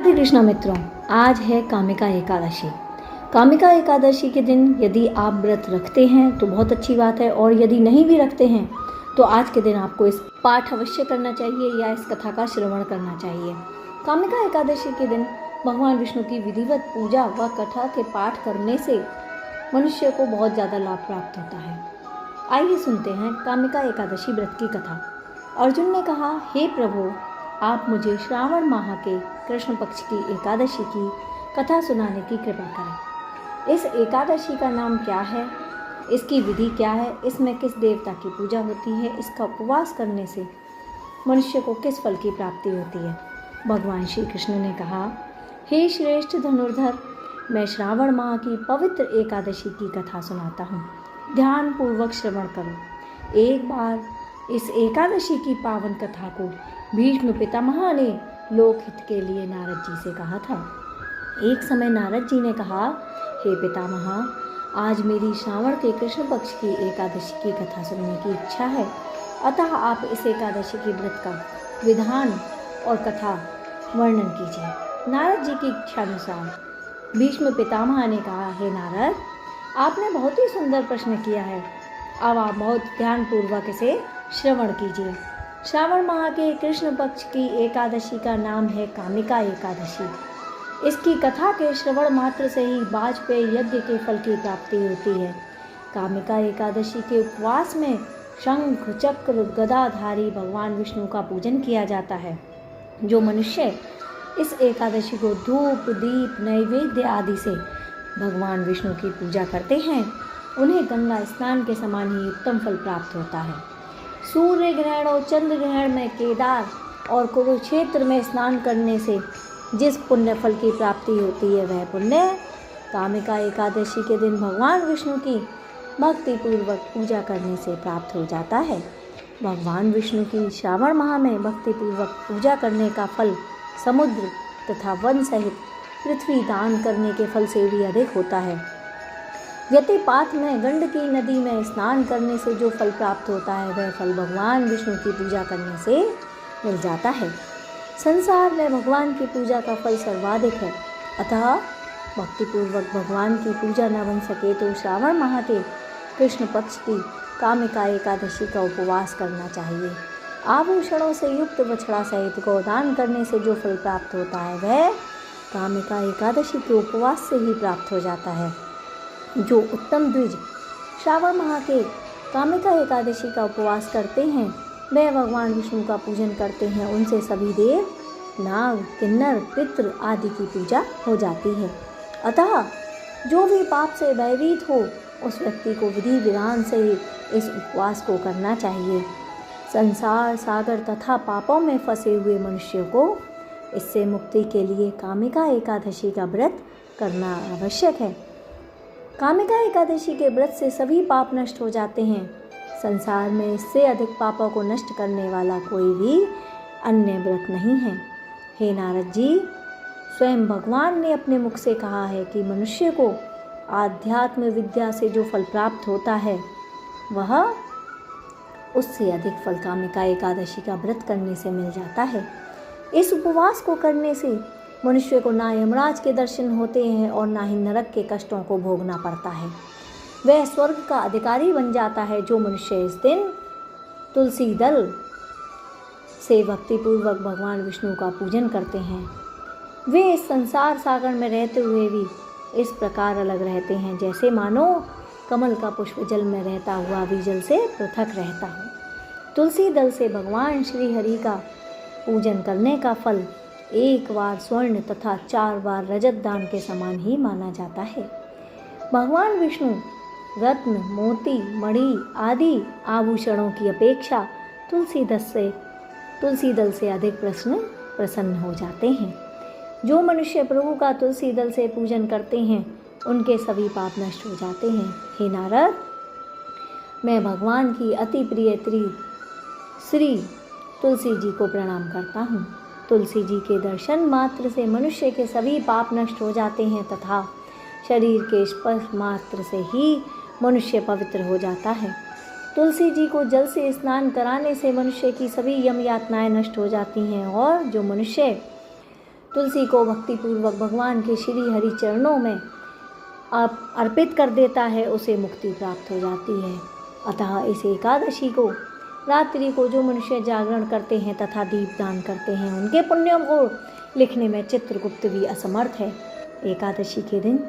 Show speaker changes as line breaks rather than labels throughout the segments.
राधे कृष्णा मित्रों, आज है कामिका एकादशी। कामिका एकादशी के दिन यदि आप व्रत रखते हैं तो बहुत अच्छी बात है, और यदि नहीं भी रखते हैं तो आज के दिन आपको इस पाठ अवश्य करना चाहिए या इस कथा का श्रवण करना चाहिए। कामिका एकादशी के दिन भगवान विष्णु की विधिवत पूजा व कथा के पाठ करने से मनुष्य को बहुत ज़्यादा लाभ प्राप्त होता है। आइए सुनते हैं कामिका एकादशी व्रत की कथा। अर्जुन ने कहा, हे प्रभु, आप मुझे श्रावण माह के कृष्ण पक्ष की एकादशी की कथा सुनाने की कृपा करें। इस एकादशी का नाम क्या है, इसकी विधि क्या है, इसमें किस देवता की पूजा होती है, इसका उपवास करने से मनुष्य को किस फल की प्राप्ति होती है। भगवान श्री कृष्ण ने कहा, हे श्रेष्ठ धनुर्धर, मैं श्रावण माह की पवित्र एकादशी की कथा सुनाता हूँ। ध्यान पूर्वक श्रवण करो। एक बार इस एकादशी की पावन कथा को भीष्म पितामह ने लोकहित के लिए नारद जी से कहा था। एक समय नारद जी ने कहा, हे पितामह, आज मेरी श्रावण के कृष्ण पक्ष की एकादशी की कथा सुनने की इच्छा है, अतः आप इस एकादशी की व्रत का विधान और कथा वर्णन कीजिए। नारद जी की इच्छानुसार भीष्म पितामह ने कहा, हे नारद, आपने बहुत ही सुंदर प्रश्न किया है। अब आप बहुत ध्यानपूर्वक इसे श्रवण कीजिए। श्रावण माह के कृष्ण पक्ष की एकादशी का नाम है कामिका एकादशी। इसकी कथा के श्रवण मात्र से ही वाजपेयी यज्ञ के फल की प्राप्ति होती है। कामिका एकादशी के उपवास में शंख चक्र गदाधारी भगवान विष्णु का पूजन किया जाता है। जो मनुष्य इस एकादशी को धूप दीप नैवेद्य आदि से भगवान विष्णु की पूजा करते हैं, उन्हें गंगा स्नान के समान ही उत्तम फल प्राप्त होता है। सूर्य ग्रहण और चंद्र ग्रहण में केदार और कुरुक्षेत्र में स्नान करने से जिस पुण्य फल की प्राप्ति होती है, वह पुण्य कामिका एकादशी के दिन भगवान विष्णु की भक्तिपूर्वक पूजा करने से प्राप्त हो जाता है। भगवान विष्णु की श्रावण माह में भक्तिपूर्वक पूजा करने का फल समुद्र तथा वन सहित पृथ्वी दान करने के फल से भी अधिक होता है। व्यतिपात में गंडकी नदी में स्नान करने से जो फल प्राप्त होता है, वह फल भगवान विष्णु की पूजा करने से मिल जाता है। संसार में भगवान की पूजा का फल सर्वाधिक है, अतः भक्तिपूर्वक भगवान की पूजा न बन सके तो श्रावण माह के कृष्ण पक्ष की कामिका एकादशी का उपवास करना चाहिए। आभूषणों से युक्त बछड़ा सहित गोदान करने से जो फल प्राप्त होता है, वह कामिका एकादशी के उपवास से ही प्राप्त हो जाता है। जो उत्तम द्विज श्रावण माह के कामिका एकादशी का उपवास करते हैं, वे भगवान विष्णु का पूजन करते हैं, उनसे सभी देव, नाग, किन्नर, पितृ आदि की पूजा हो जाती है। अतः जो भी पाप से भयभीत हो, उस व्यक्ति को विधि विधान से ही इस उपवास को करना चाहिए। संसार सागर तथा पापों में फंसे हुए मनुष्य को इससे मुक्ति के लिए कामिका एकादशी का व्रत करना आवश्यक है। कामिका एकादशी के व्रत से सभी पाप नष्ट हो जाते हैं। संसार में इससे अधिक पापों को नष्ट करने वाला कोई भी अन्य व्रत नहीं है। हे नारद जी, स्वयं भगवान ने अपने मुख से कहा है कि मनुष्य को आध्यात्म विद्या से जो फल प्राप्त होता है, वह उससे अधिक फल कामिका एकादशी का व्रत करने से मिल जाता है। इस उपवास को करने से मनुष्य को ना यमराज के दर्शन होते हैं और ना ही नरक के कष्टों को भोगना पड़ता है। वह स्वर्ग का अधिकारी बन जाता है। जो मनुष्य इस दिन तुलसी दल से भक्तिपूर्वक भगवान विष्णु का पूजन करते हैं, वे इस संसार सागर में रहते हुए भी इस प्रकार अलग रहते हैं, जैसे मानो कमल का पुष्प जल में रहता हुआ भी जल से पृथक रहता हो। तुलसी दल से भगवान श्री हरि का पूजन करने का फल एक बार स्वर्ण तथा 4 बार रजत दान के समान ही माना जाता है। भगवान विष्णु रत्न, मोती, मणि आदि आभूषणों की अपेक्षा तुलसी दल से अधिक प्रसन्न हो जाते हैं। जो मनुष्य प्रभु का तुलसी दल से पूजन करते हैं, उनके सभी पाप नष्ट हो जाते हैं। हे नारद, मैं भगवान की अति प्रिय श्री तुलसी जी को प्रणाम करता हूँ। तुलसी जी के दर्शन मात्र से मनुष्य के सभी पाप नष्ट हो जाते हैं तथा शरीर के स्पर्श मात्र से ही मनुष्य पवित्र हो जाता है। तुलसी जी को जल से स्नान कराने से मनुष्य की सभी यम यातनाएं नष्ट हो जाती हैं, और जो मनुष्य तुलसी को भक्तिपूर्वक भगवान के श्री हरि चरणों में आप अर्पित कर देता है, उसे मुक्ति प्राप्त हो जाती है। अतः इस एकादशी को रात्रि को जो मनुष्य जागरण करते हैं तथा दीपदान करते हैं, उनके पुण्यों को लिखने में चित्रगुप्त भी असमर्थ है। एकादशी के दिन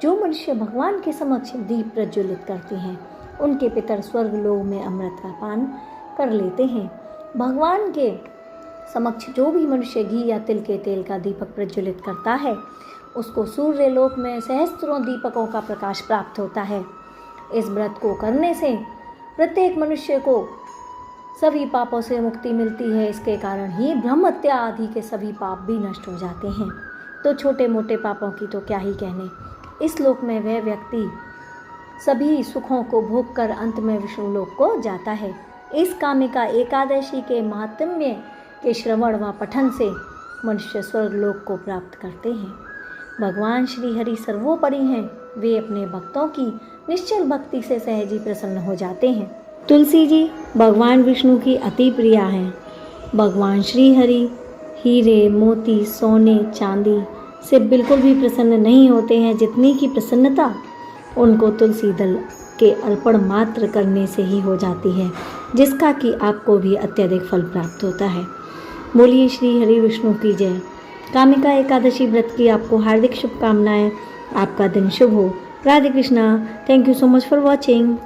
जो मनुष्य भगवान के समक्ष दीप प्रज्वलित करते हैं, उनके पितर स्वर्ग लोक में अमृत का पान कर लेते हैं। भगवान के समक्ष जो भी मनुष्य घी या तिल के तेल का दीपक प्रज्वलित करता है, उसको सूर्य लोक में सहस्त्रों दीपकों का प्रकाश प्राप्त होता है। इस व्रत को करने से प्रत्येक मनुष्य को सभी पापों से मुक्ति मिलती है। इसके कारण ही ब्रह्म हत्या आदि के सभी पाप भी नष्ट हो जाते हैं। तो छोटे मोटे पापों की तो क्या ही कहने, इस लोक में वह व्यक्ति सभी सुखों को भोग कर अंत में विष्णु लोक को जाता है। इस कामिका एकादशी के महात्म्य के श्रवण व पठन से मनुष्य स्वर्ग लोक को प्राप्त करते हैं। भगवान श्री हरि सर्वोपरि हैं, वे अपने भक्तों की निश्चल भक्ति से सहज ही प्रसन्न हो जाते हैं। तुलसी जी भगवान विष्णु की अति प्रिया हैं। भगवान श्री हरि हीरे, मोती, सोने, चांदी से बिल्कुल भी प्रसन्न नहीं होते हैं। जितनी की प्रसन्नता उनको तुलसी दल के अर्पण मात्र करने से ही हो जाती है, जिसका कि आपको भी अत्यधिक फल प्राप्त होता है। बोलिए श्री हरि विष्णु की जय। कामिका एकादशी व्रत की आपको हार्दिक शुभकामनाएं। आपका दिन शुभ हो। Radhe Krishna. Thank you so much for watching.